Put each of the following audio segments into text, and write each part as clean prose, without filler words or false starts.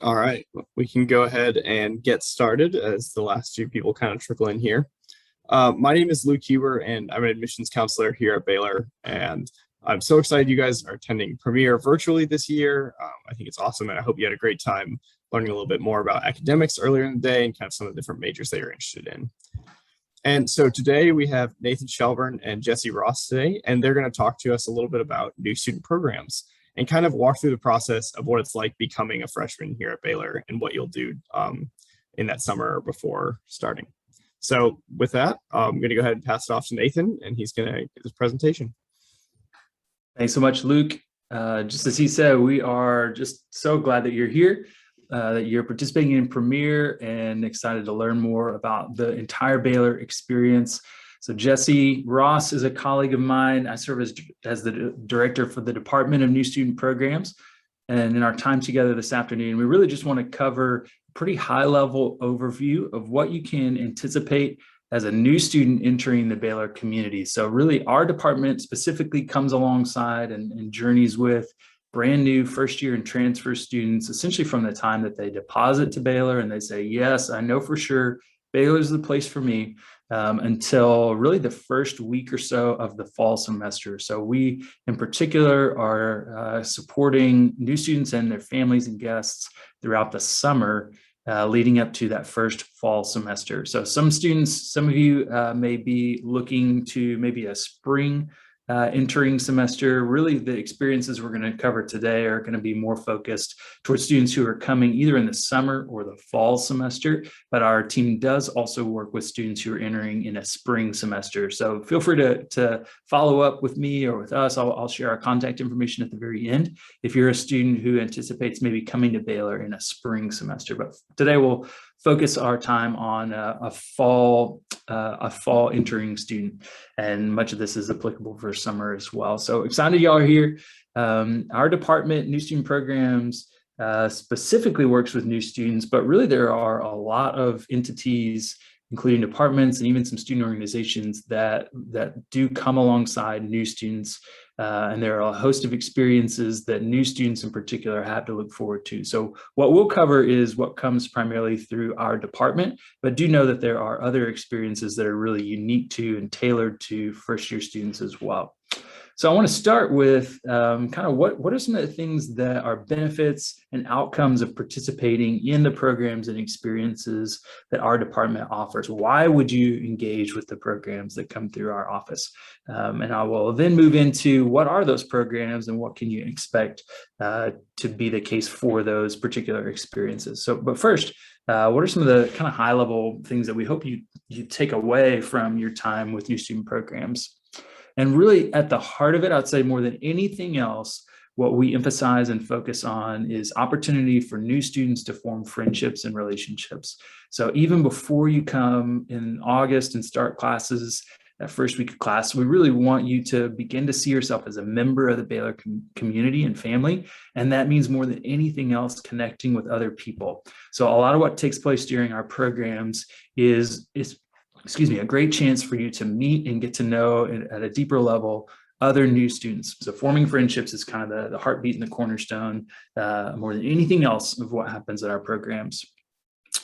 All right, we can go ahead and get started as the last few people kind of trickle in here. My name is Luke Huber, and I'm an admissions counselor here at Baylor. And I'm so excited you guys are attending Premiere virtually this year. I think it's awesome, and I hope you had a great time learning a little bit more about academics earlier in the day and kind of some of the different majors that you're interested in. And so today we have Nathan Shelburne and Jesse Ross today, and they're going to talk to us a little bit about new student programs and kind of walk through the process of what it's like becoming a freshman here at Baylor and what you'll do in that summer before starting. So with that, I'm going to go ahead and pass it off to Nathan, and he's going to give his presentation. Thanks so much, Luke. Just as he said, we are just so glad that you're here, that you're participating in Premiere, and excited to learn more about the entire Baylor experience. So Jesse Ross is a colleague of mine. I serve as the director for the Department of New Student Programs. And in our time together this afternoon, we really just want to cover a pretty high-level overview of what you can anticipate as a new student entering the Baylor community. So really our department specifically comes alongside and journeys with brand new first year and transfer students, essentially from the time that they deposit to Baylor and they say, yes, I know for sure Baylor's the place for me, until really the first week or so of the fall semester. So we in particular are supporting new students and their families and guests throughout the summer, leading up to that first fall semester. So some students, some of you may be looking to maybe a spring entering semester. Really, the experiences we're going to cover today are going to be more focused towards students who are coming either in the summer or the fall semester, but our team does also work with students who are entering in a spring semester. So feel free to follow up with me or with us. I'll share our contact information at the very end if you're a student who anticipates maybe coming to Baylor in a spring semester. But today we'll focus our time on a fall entering student, and much of this is applicable for summer as well. So excited y'all are here. Our department, New Student Programs, specifically works with new students, but really there are a lot of entities, including departments and even some student organizations that do come alongside new students. And there are a host of experiences that new students in particular have to look forward to. So what we'll cover is what comes primarily through our department, but do know that there are other experiences that are really unique to and tailored to first year students as well. So I want to start with kind of what are some of the things that are benefits and outcomes of participating in the programs and experiences that our department offers. Why would you engage with the programs that come through our office? And I will then move into what are those programs and what can you expect to be the case for those particular experiences. So, but first, what are some of the kind of high level things that we hope you take away from your time with new student programs? And really at the heart of it, I'd say more than anything else, what we emphasize and focus on is opportunity for new students to form friendships and relationships. So even before you come in August and start classes, that first week of class, we really want you to begin to see yourself as a member of the Baylor community and family. And that means more than anything else, connecting with other people. So a lot of what takes place during our programs is a great chance for you to meet and get to know at a deeper level other new students. So forming friendships is kind of the heartbeat and the cornerstone more than anything else of what happens at our programs.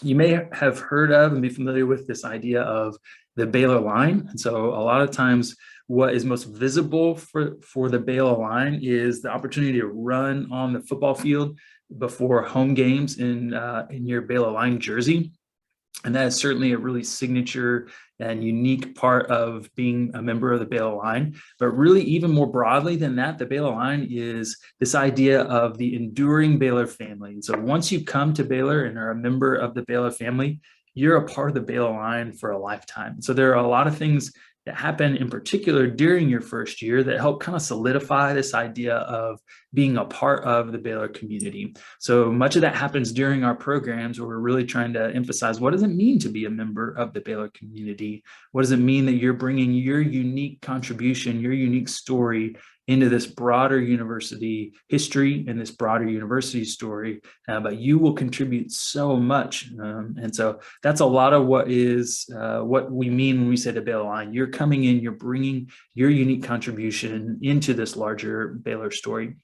You may have heard of and be familiar with this idea of the Baylor line. And so a lot of times what is most visible for the Baylor line is the opportunity to run on the football field before home games in your Baylor line jersey. And that is certainly a really signature and unique part of being a member of the Baylor line. But really, even more broadly than that, the Baylor line is this idea of the enduring Baylor family. And so once you come to Baylor and are a member of the Baylor family, you're a part of the Baylor line for a lifetime. So there are a lot of things that happen in particular during your first year that help kind of solidify this idea of being a part of the Baylor community. So much of that happens during our programs where we're really trying to emphasize what does it mean to be a member of the Baylor community? What does it mean that you're bringing your unique contribution, your unique story into this broader university history and this broader university story, but you will contribute so much. And so that's a lot of what we mean when we say the Baylor line. You're coming in, you're bringing your unique contribution into this larger Baylor story.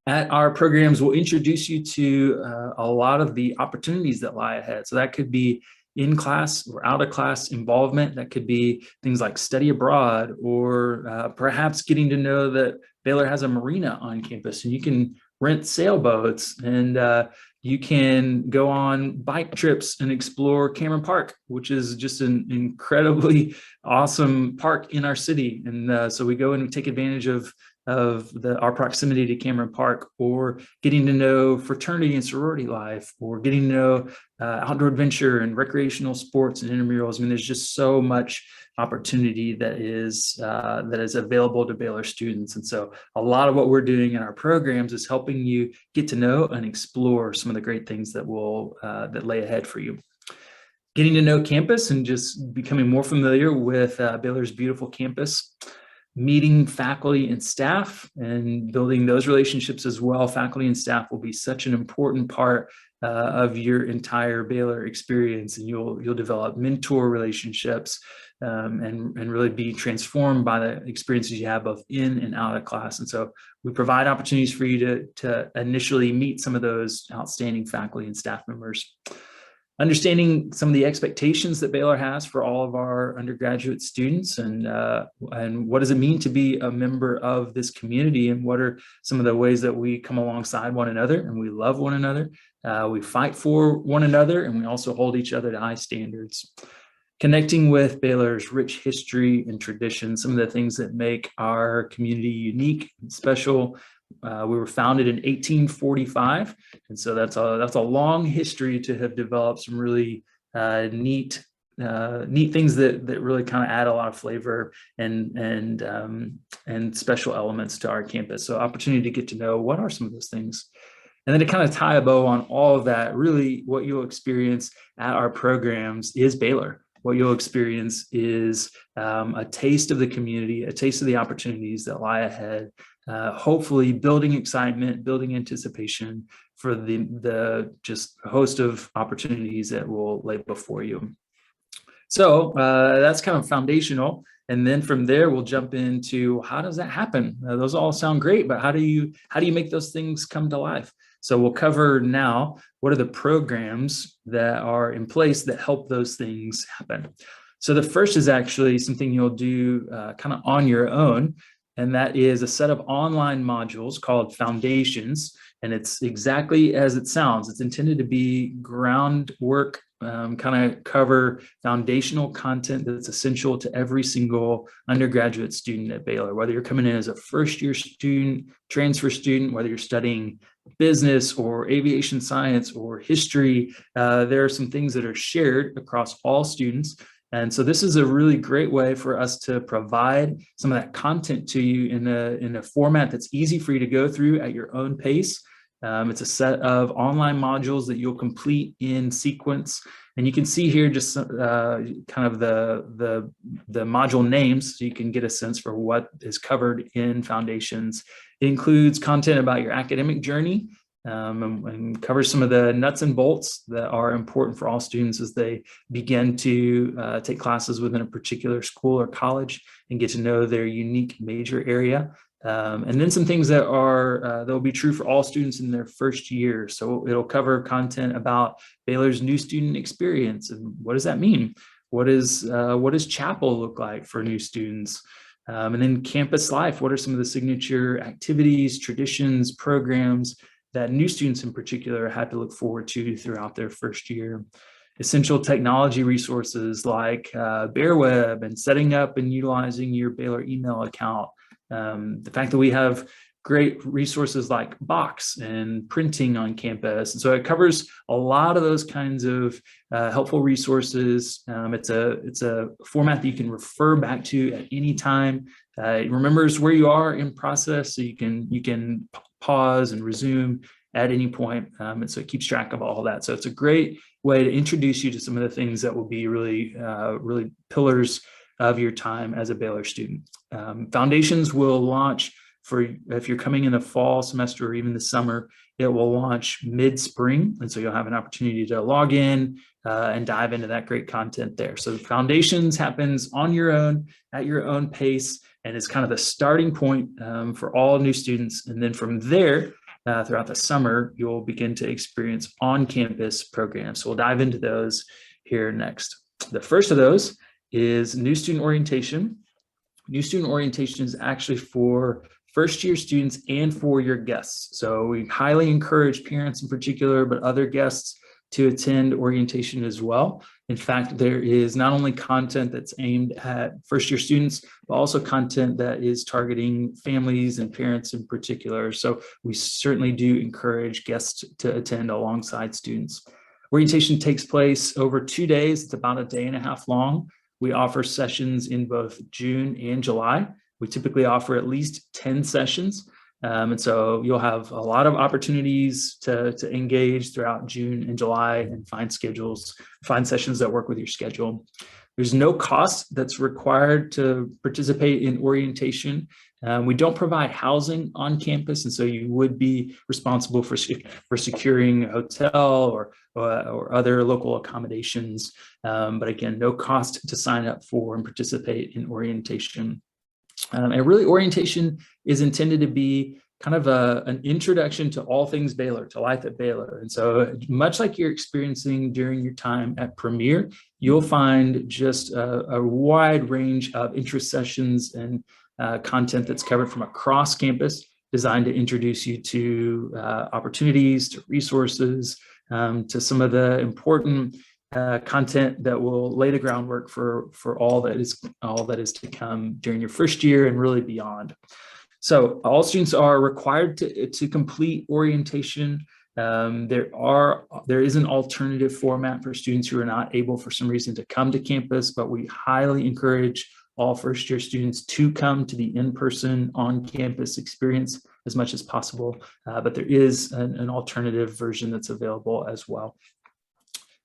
At our programs, we'll introduce you to a lot of the opportunities that lie ahead. So that could be in-class or out-of-class involvement. That could be things like study abroad, or perhaps getting to know that Baylor has a marina on campus and you can rent sailboats, and you can go on bike trips and explore Cameron Park, which is just an incredibly awesome park in our city. And so we go and take advantage of our proximity to Cameron Park, or getting to know fraternity and sorority life, or getting to know outdoor adventure and recreational sports and intramurals. I mean, there's just so much opportunity that is available to Baylor students. And so a lot of what we're doing in our programs is helping you get to know and explore some of the great things that that lay ahead for you. Getting to know campus and just becoming more familiar with Baylor's beautiful campus. Meeting faculty and staff and building those relationships as well. Faculty and staff will be such an important part of your entire Baylor experience, and you'll develop mentor relationships and really be transformed by the experiences you have both in and out of class. And so we provide opportunities for you to initially meet some of those outstanding faculty and staff members. Understanding some of the expectations that Baylor has for all of our undergraduate students, and what does it mean to be a member of this community, and what are some of the ways that we come alongside one another and we love one another, we fight for one another, and we also hold each other to high standards. Connecting with Baylor's rich history and tradition, some of the things that make our community unique and special. We were founded in 1845, and so that's a long history to have developed some really neat things that really kind of add a lot of flavor and special elements to our campus. So opportunity to get to know what are some of those things. And then to kind of tie a bow on all of that, really what you'll experience at our programs is Baylor. What you'll experience is a taste of the community, a taste of the opportunities that lie ahead, hopefully building excitement, building anticipation for the just host of opportunities that will lay before you. So that's kind of foundational. And then from there, we'll jump into how does that happen? Those all sound great, but how do you make those things come to life? So we'll cover now, what are the programs that are in place that help those things happen? So the first is actually something you'll do kind of on your own, and that is a set of online modules called Foundations. And it's exactly as it sounds. It's intended to be groundwork, kind of cover foundational content that's essential to every single undergraduate student at Baylor, whether you're coming in as a first-year student, transfer student, whether you're studying business or aviation science or history. There are some things that are shared across all students. And so this is a really great way for us to provide some of that content to you in a format that's easy for you to go through at your own pace. It's a set of online modules that you'll complete in sequence. And you can see here just kind of the module names, so you can get a sense for what is covered in Foundations. It includes content about your academic journey, and covers some of the nuts and bolts that are important for all students as they begin to take classes within a particular school or college and get to know their unique major area. And then some things that will be true for all students in their first year. So it'll cover content about Baylor's new student experience, and what does that mean? What does chapel look like for new students? And then campus life. What are some of the signature activities, traditions, programs that new students in particular had to look forward to throughout their first year? Essential technology resources like BearWeb and setting up and utilizing your Baylor email account. The fact that we have great resources like Box and printing on campus. And so it covers a lot of those kinds of helpful resources. It's a format that you can refer back to at any time. It remembers where you are in process, so you can pause and resume at any point. And so it keeps track of all that. So it's a great way to introduce you to some of the things that will be really pillars of your time as a Baylor student. Foundations will launch if you're coming in the fall semester or even the summer. It will launch mid-spring, and so you'll have an opportunity to log in and dive into that great content there. So Foundations happens on your own, at your own pace, and it's kind of the starting point for all new students. And then from there, throughout the summer, you'll begin to experience on-campus programs. So we'll dive into those here next. The first of those is new student orientation. New student orientation is actually for first-year students and for your guests. So we highly encourage parents in particular, but other guests to attend orientation as well. In fact, there is not only content that's aimed at first-year students, but also content that is targeting families and parents in particular. So we certainly do encourage guests to attend alongside students. Orientation takes place over 2 days. It's about a day and a half long. We offer sessions in both June and July. We typically offer at least 10 sessions. And so you'll have a lot of opportunities to engage throughout June and July and find sessions that work with your schedule. There's no cost that's required to participate in orientation. We don't provide housing on campus, and so you would be responsible for securing a hotel or other local accommodations. But again, no cost to sign up for and participate in orientation. And really, orientation is intended to be kind of an introduction to all things Baylor, to life at Baylor. And so much like you're experiencing during your time at Premier, you'll find just a wide range of interest sessions and content that's covered from across campus, designed to introduce you to opportunities, to resources, to some of the important content that will lay the groundwork for all that is to come during your first year and really beyond. So all students are required to complete orientation. There is an alternative format for students who are not able for some reason to come to campus, but we highly encourage all first year students to come to the in-person on-campus experience as much as possible. But there is an alternative version that's available as well.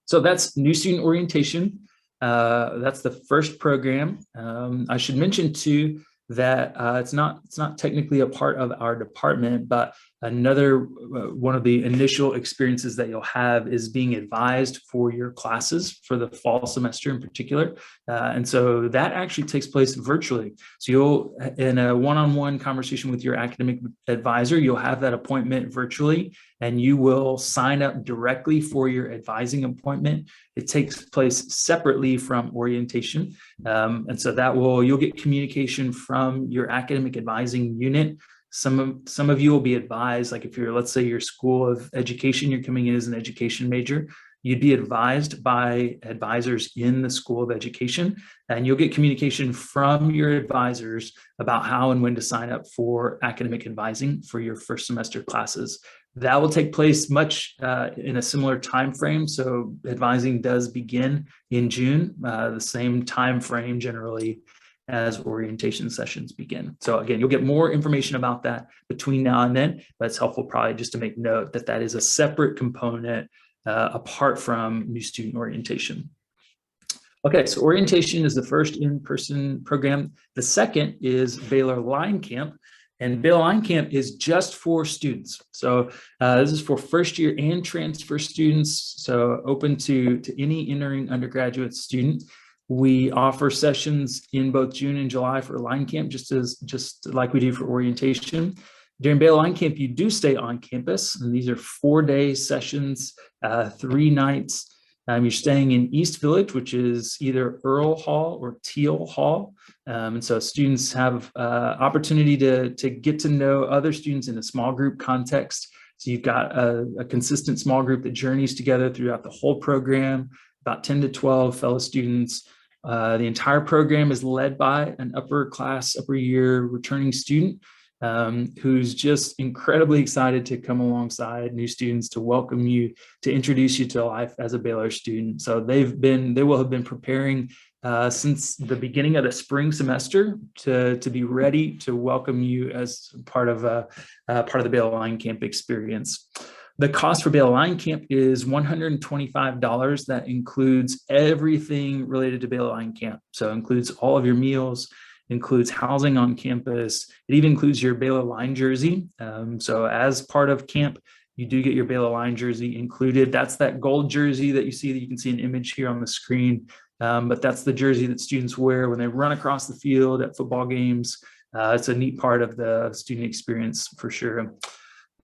So that's new student orientation. That's the first program. I should mention too that it's not technically a part of our department, but another one of the initial experiences that you'll have is being advised for your classes for the fall semester in particular. And so that actually takes place virtually. So you'll, in a one-on-one conversation with your academic advisor, you'll have that appointment virtually, and you will sign up directly for your advising appointment. It takes place separately from orientation. And so you'll get communication from your academic advising unit. Some of you will be advised, like if you're, let's say your school of education, you're coming in as an education major, you'd be advised by advisors in the school of education, and you'll get communication from your advisors about how and when to sign up for academic advising for your first semester classes. That will take place much in a similar time frame. So advising does begin in June, the same time frame generally as orientation sessions begin. So again, you'll get more information about that between now and then, but it's helpful probably just to make note that that is a separate component apart from new student orientation. Okay, so orientation is the first in-person program. The second is Baylor Line Camp. And Baylor Line Camp is just for students. So this is for first year and transfer students, so open to any entering undergraduate student. We offer sessions in both June and July for Line Camp, just like we do for orientation. During Baylor Line Camp, you do stay on campus, and these are 4-day sessions, 3 nights. You're staying in East Village, which is either Earl Hall or Teal Hall. And so students have opportunity to get to know other students in a small group context. So you've got a consistent small group that journeys together throughout the whole program, about 10 to 12 fellow students. The entire program is led by an upper year returning student who's just incredibly excited to come alongside new students, to welcome you, to introduce you to life as a Baylor student. So they will have been preparing since the beginning of the spring semester to be ready to welcome you as part of the Baylor Line Camp experience. The cost for Baylor Line Camp is $125. That includes everything related to Baylor Line Camp. So it includes all of your meals, includes housing on campus. It even includes your Baylor Line jersey. So as part of camp, you do get your Baylor Line jersey included. That's that gold jersey that you see, that you can see an image here on the screen. But that's the jersey that students wear when they run across the field at football games. It's a neat part of the student experience for sure.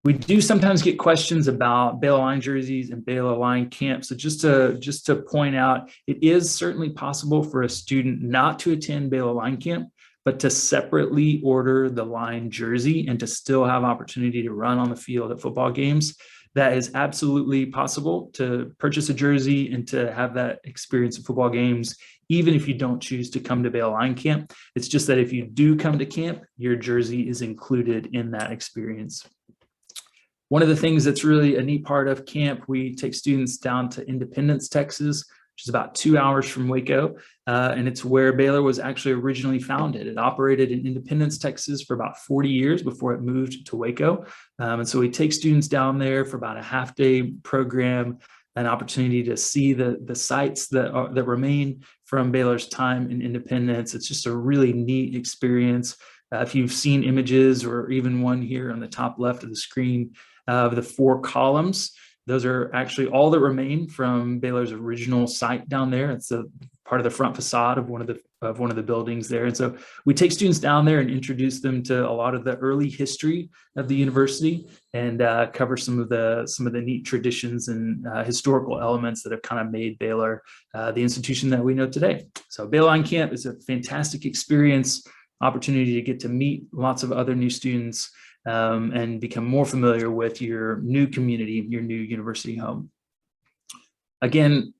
We do sometimes get questions about Baylor Line jerseys and Baylor Line camp. So just to point out, it is certainly possible for a student not to attend Baylor Line camp, but to separately order the line jersey and to still have opportunity to run on the field at football games. That is absolutely possible, to purchase a jersey and to have that experience at football games, even if you don't choose to come to Baylor Line camp. It's just that if you do come to camp, your jersey is included in that experience. One of the things that's really a neat part of camp, we take students down to Independence, Texas, which is about 2 hours from Waco. And it's where Baylor was actually originally founded. It operated in Independence, Texas for about 40 years before it moved to Waco. And so we take students down there for about a half-day program, an opportunity to see the sites that remain from Baylor's time in Independence. It's just a really neat experience. If you've seen images, or even one here on the top left of the screen, of the 4 columns, those are actually all that remain from Baylor's original site down there. It's a part of the front facade of one of the buildings there. And so we take students down there and introduce them to a lot of the early history of the university, and cover some of the neat traditions and historical elements that have kind of made Baylor the institution that we know today. So Baylor Line Camp is a fantastic experience, opportunity to get to meet lots of other new students, and become more familiar with your new community, your new university home. Again,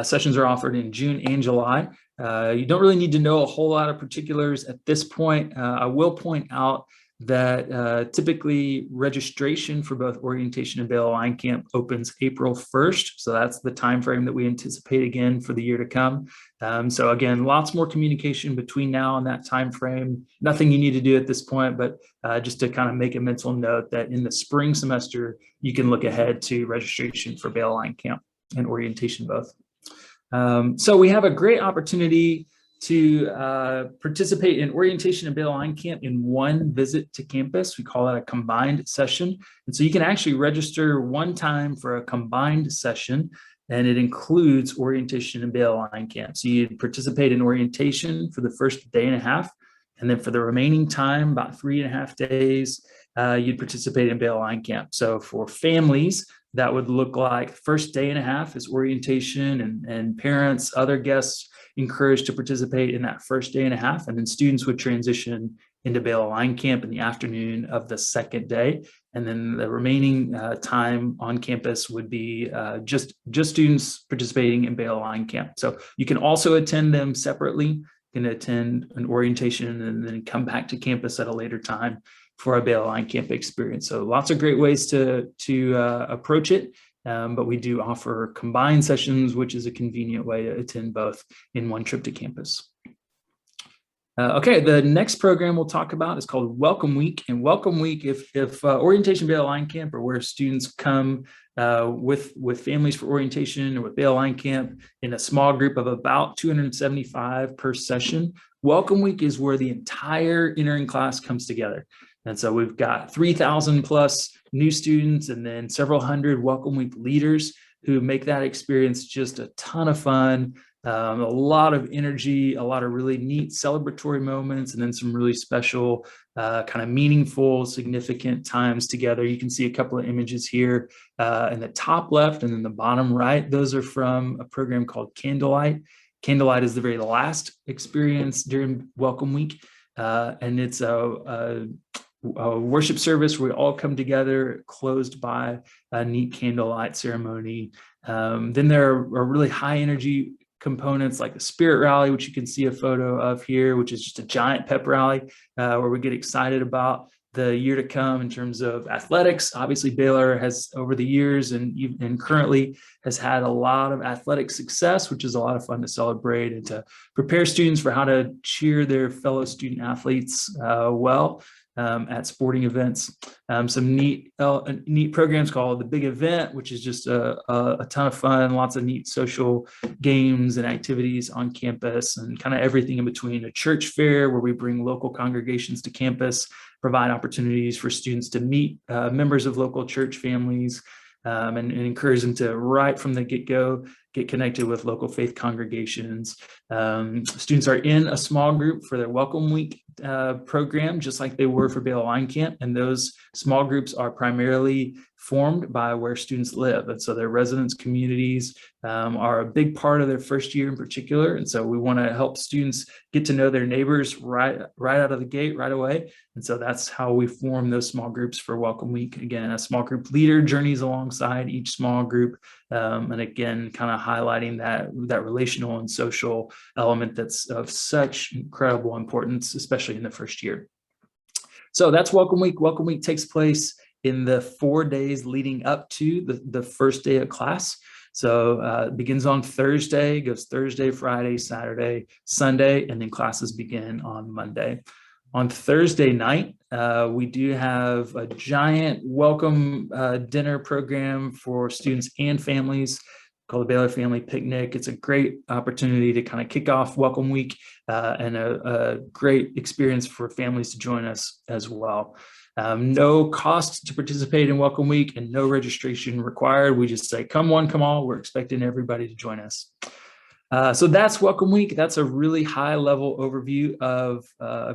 sessions are offered in June and July. You don't really need to know a whole lot of particulars at this point. I will point out that typically registration for both orientation and Baylor Line Camp opens April 1st. So that's the time frame that we anticipate again for the year to come. So again, lots more communication between now and that time frame. Nothing you need to do at this point, but just to kind of make a mental note that in the spring semester, you can look ahead to registration for Baylor Line Camp and orientation both. So we have a great opportunity to participate in orientation and Baylor Line Camp in one visit to campus. We call it a combined session. And so you can actually register one time for a combined session, and it includes orientation and Baylor Line Camp. So you'd participate in orientation for the first day and a half, and then for the remaining time, about 3.5 days, you'd participate in Baylor Line Camp. So for families, that would look like first day and a half is orientation, and parents, other guests encouraged to participate in that first day and a half. And then students would transition into Baylor Line Camp in the afternoon of the second day. And then the remaining time on campus would be just students participating in Baylor Line Camp. So you can also attend them separately. You can attend an orientation and then come back to campus at a later time for a Baylor Line Camp experience. So lots of great ways to approach it. But we do offer combined sessions, which is a convenient way to attend both in one trip to campus. Okay, the next program we'll talk about is called Welcome Week. And Welcome Week, if orientation Baylor Line Camp, or where students come with families for orientation or with Baylor Line Camp in a small group of about 275 per session, Welcome Week is where the entire entering class comes together. And so we've got 3,000 plus new students, and then several hundred Welcome Week leaders who make that experience just a ton of fun, a lot of energy, a lot of really neat celebratory moments, and then some really special, kind of meaningful, significant times together. You can see a couple of images here in the top left and then the bottom right. Those are from a program called Candlelight. Candlelight is the very last experience during Welcome Week, and it's a worship service where we all come together, closed by a neat candlelight ceremony. Then there are really high energy components like the Spirit Rally, which you can see a photo of here, which is just a giant pep rally where we get excited about the year to come in terms of athletics. Obviously, Baylor has over the years and currently has had a lot of athletic success, which is a lot of fun to celebrate and to prepare students for how to cheer their fellow student athletes well. At sporting events. Some neat programs called The Big Event, which is just a ton of fun, lots of neat social games and activities on campus, and kind of everything in between. A church fair where we bring local congregations to campus, provide opportunities for students to meet members of local church families, and encourage them to, right from the get-go, get connected with local faith congregations. Students are in a small group for their Welcome Week program, just like they were for Baylor Line Camp. And those small groups are primarily formed by where students live. And so their residence communities are a big part of their first year in particular. And so we want to help students get to know their neighbors right out of the gate, right away. And so that's how we form those small groups for Welcome Week. Again, a small group leader journeys alongside each small group. And again, kind of highlighting that relational and social element that's of such incredible importance, especially in the first year. So that's Welcome Week. Welcome Week takes place in the 4 days leading up to the first day of class. So it begins on Thursday, goes Thursday, Friday, Saturday, Sunday, and then classes begin on Monday. On Thursday night, we do have a giant welcome dinner program for students and families called the Baylor Family Picnic. It's a great opportunity to kind of kick off Welcome Week and a great experience for families to join us as well. No cost to participate in Welcome Week and no registration required. We just say, come one, come all. We're expecting everybody to join us. So that's Welcome Week. That's a really high level overview of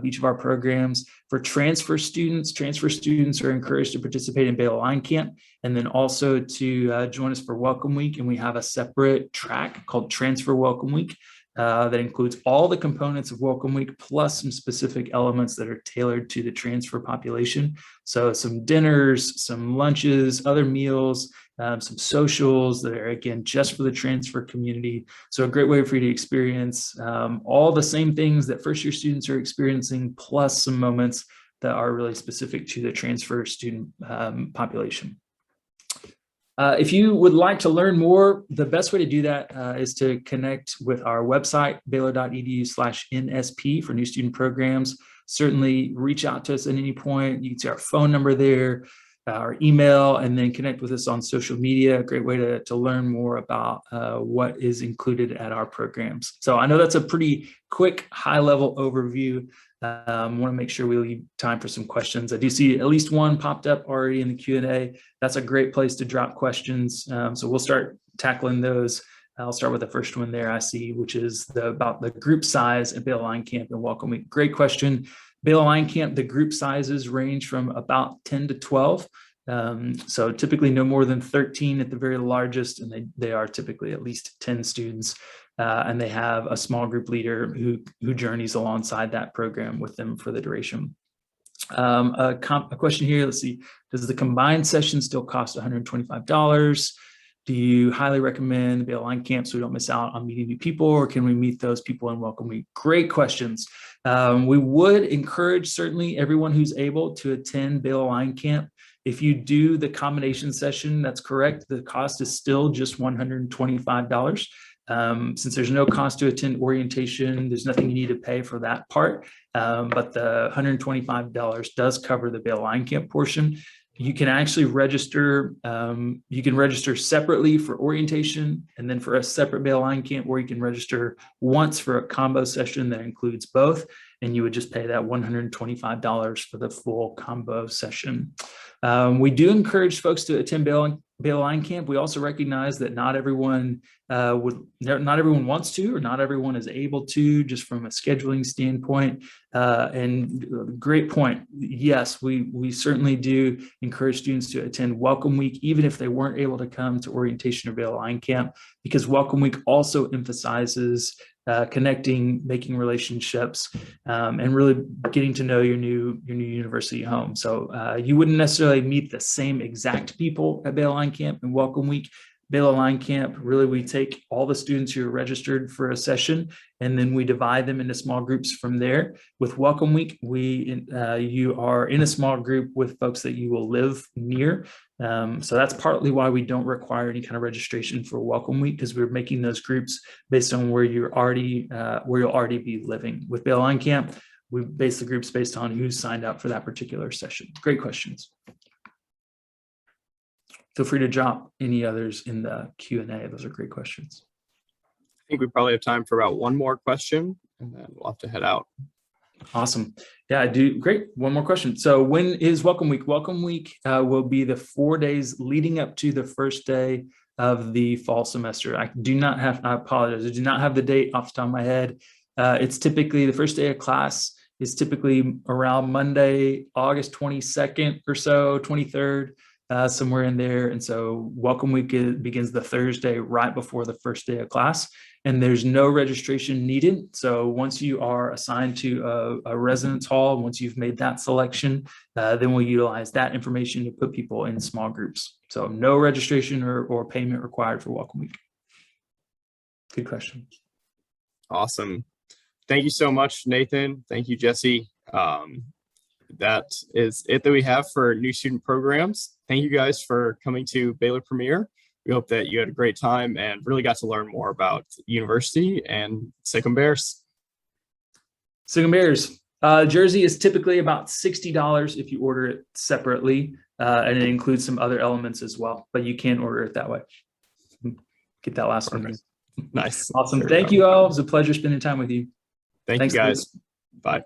each of our programs. For transfer students are encouraged to participate in Baylor Line Camp and then also to join us for Welcome Week. And we have a separate track called Transfer Welcome Week that includes all the components of Welcome Week plus some specific elements that are tailored to the transfer population. So some dinners, some lunches, other meals, some socials that are, again, just for the transfer community. So a great way for you to experience all the same things that first year students are experiencing, plus some moments that are really specific to the transfer student population. If you would like to learn more, the best way to do that is to connect with our website, baylor.edu/NSP for new student programs. Certainly reach out to us at any point. You can see our phone number there, our email, and then connect with us on social media. A great way to learn more about what is included at our programs. So I know that's a pretty quick, high-level overview. Want to make sure we leave time for some questions. I do see at least one popped up already in the Q&A. That's a great place to drop questions. So we'll start tackling those. I'll start with the first one there I see, which is about the group size at Baylor Line Camp and Welcome Week. Great question. Baylor Line Camp, the group sizes range from about 10 to 12. So typically no more than 13 at the very largest, and they are typically at least 10 students. And they have a small group leader who journeys alongside that program with them for the duration. A question here, let's see, does the combined session still cost $125? Do you highly recommend the Baylor Line Camp so we don't miss out on meeting new people, or can we meet those people in Welcome Week? Great questions. We would encourage certainly everyone who's able to attend Baylor Line Camp. If you do the combination session, that's correct. The cost is still just $125. Since there's no cost to attend orientation, there's nothing you need to pay for that part. But the $125 does cover the Baylor Line Camp portion. You can actually register, you can register separately for orientation and then for a separate Baylor Line Camp, or you can register once for a combo session that includes both, and you would just pay that $125 for the full combo session. We do encourage folks to attend Baylor Line Camp. We also recognize that not everyone wants to, or not everyone is able to, just from a scheduling standpoint. And great point. Yes, we certainly do encourage students to attend Welcome Week, even if they weren't able to come to orientation or Baylor Line Camp, because Welcome Week also emphasizes connecting, making relationships, and really getting to know your new university home. So you wouldn't necessarily meet the same exact people at Baylor Line Camp and Welcome Week. Baylor Line Camp, really, we take all the students who are registered for a session, and then we divide them into small groups from there. With Welcome Week, you are in a small group with folks that you will live near. So that's partly why we don't require any kind of registration for Welcome Week, because we're making those groups based on where you'll already be living. With Baylor Line Camp, we base the groups based on who signed up for that particular session. Great questions. Feel free to drop any others in the Q&A. Those are great questions. I think we probably have time for about one more question, and then we'll have to head out. Awesome. Yeah, I do. Great. One more question. So when is Welcome Week? Welcome Week will be the 4 days leading up to the first day of the fall semester. I apologize, I do not have the date off the top of my head. It's typically the first day of class is typically around Monday, August 22nd or so, 23rd, somewhere in there. And so welcome week begins the Thursday right before the first day of class, and there's no registration needed. So once you are assigned to a residence hall, once you've made that selection, then we'll utilize that information to put people in small groups. So no registration or payment required for welcome week. Good question. Awesome. Thank you so much, Nathan. Thank you, Jesse. That is it that we have for new student programs. Thank you guys for coming to Baylor Premier. We hope that you had a great time and really got to learn more about university and Sic 'em Bears. Sic 'em Bears. Jersey is typically about $60 if you order it separately, and it includes some other elements as well, but you can order it that way. Get that last one. Nice. Awesome. Thank you all. It was a pleasure spending time with you. Thank you, guys. Bye.